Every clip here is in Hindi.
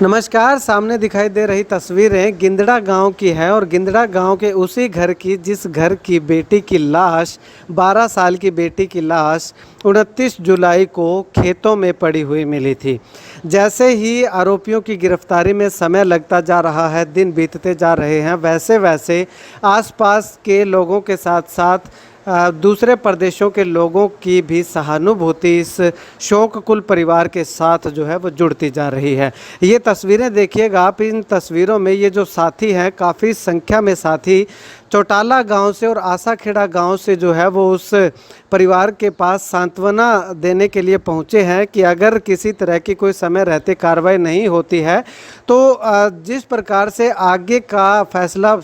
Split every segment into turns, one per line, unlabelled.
नमस्कार। सामने दिखाई दे रही तस्वीरें गिंदड़ा गांव की है और गिंदड़ा गांव के उसी घर की जिस घर की बेटी की लाश 12 साल की बेटी की लाश 29 जुलाई को खेतों में पड़ी हुई मिली थी। जैसे ही आरोपियों की गिरफ्तारी में समय लगता जा रहा है, दिन बीतते जा रहे हैं, वैसे वैसे आसपास के लोगों के साथ साथ दूसरे प्रदेशों के लोगों की भी सहानुभूति इस शोककुल परिवार के साथ जो है वो जुड़ती जा रही है। ये तस्वीरें देखिएगा आप। इन तस्वीरों में ये जो साथी हैं, काफ़ी संख्या में साथी चौटाला गांव से और आसाखेड़ा गांव से जो है वो उस परिवार के पास सांत्वना देने के लिए पहुंचे हैं कि अगर किसी तरह की कोई समय रहते कार्रवाई नहीं होती है तो जिस प्रकार से आगे का फैसला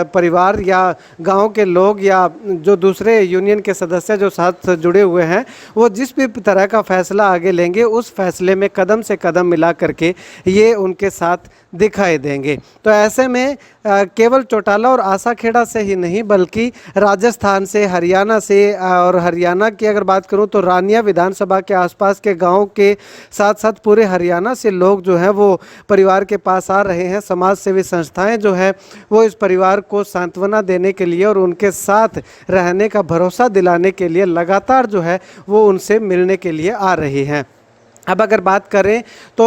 परिवार या गांव के लोग या जो दूसरे यूनियन के सदस्य जो साथ जुड़े हुए हैं, वो जिस भी तरह का फैसला आगे लेंगे उस फैसले में कदम से कदम मिला करके ये उनके साथ दिखाई देंगे। तो ऐसे में केवल चौटाला और आसाखेड़ा से ही नहीं बल्कि राजस्थान से, हरियाणा से, और हरियाणा की अगर बात करूं तो रानिया विधानसभा के आसपास के गांव के साथ साथ पूरे हरियाणा से लोग जो हैं वो परिवार के पास आ रहे हैं। समाज सेवी संस्थाएं जो है वो इस परिवार को सांत्वना देने के लिए और उनके साथ रहने का भरोसा दिलाने के लिए लगातार जो है वो उनसे मिलने के लिए आ रही हैं। अब अगर बात करें तो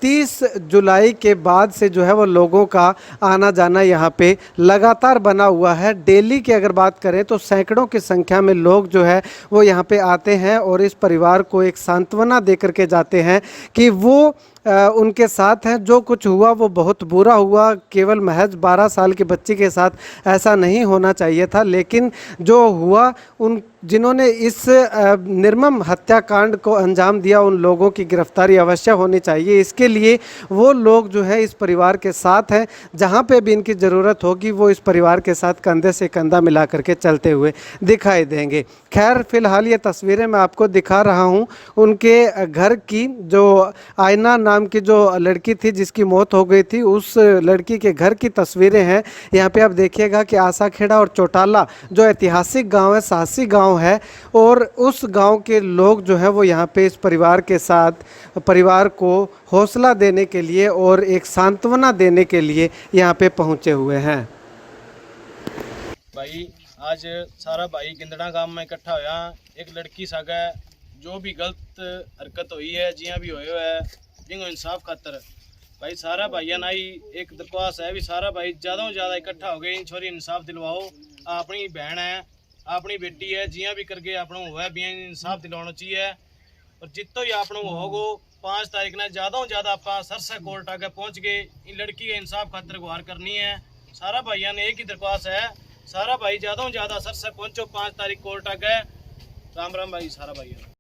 30 जुलाई के बाद से जो है वो लोगों का आना जाना यहाँ पे लगातार बना हुआ है। डेली की अगर बात करें तो सैकड़ों की संख्या में लोग जो है वो यहाँ पे आते हैं और इस परिवार को एक सांत्वना दे करके जाते हैं कि वो उनके साथ हैं। जो कुछ हुआ वो बहुत बुरा हुआ। केवल महज 12 साल की बच्ची के साथ ऐसा नहीं होना चाहिए था, लेकिन जो हुआ उन जिन्होंने इस निर्मम हत्याकांड को अंजाम दिया उन लोगों की गिरफ्तारी अवश्य होनी चाहिए। इसके लिए वो लोग जो है इस परिवार के साथ हैं। जहाँ पे भी इनकी ज़रूरत होगी वो इस परिवार के साथ कंधे से कंधा मिला करके चलते हुए दिखाई देंगे। खैर, फिलहाल ये तस्वीरें मैं आपको दिखा रहा हूँ उनके घर की। जो आयना नाम की जो लड़की थी जिसकी मौत हो गई थी, उस लड़की के घर की तस्वीरें हैं। यहाँ पे आप देखिएगा कि आसाखेड़ा और चौटाला जो ऐतिहासिक गांव है, साहसी गांव है, और उस गांव के लोग जो है वो यहाँ पे इस परिवार के साथ परिवार को हौसला देने के लिए और एक सांत्वना देने के लिए यहाँ पे पहुँचे हुए हैं।
भाई आज सारा भाई गिंदड़ा गांव में इकट्ठा होया। एक लड़की सागे जो भी गलत हरकत हुई है, जिया भी होयो है, जिंगो इंसाफ खातर भाई सारा भाइयों ने एक दरख्वास्त है भी सारा भाई ज़्यादा से ज़्यादा इकट्ठा हो गए। छोरी इंसाफ दिलवाओ। अपनी बहन है, अपनी बेटी है, जिया भी करके अपनों हुआ भी इंसाफ दिलवाना चाहिए। और जितो ही अपनों होगो 5 तारीख ने ज़्यादा से ज़्यादा आप सरसा कोर्ट आगे पहुँच गए इन लड़की के इंसाफ खातर गुहार करनी है। सारा भाइयों ने एक ही दरख्वास्त है, सारा भाई ज़्यादा से ज़्यादा सरसा पहुँचो 5 तारीख कोर्ट आगे। राम राम भाई सारा भाइयों।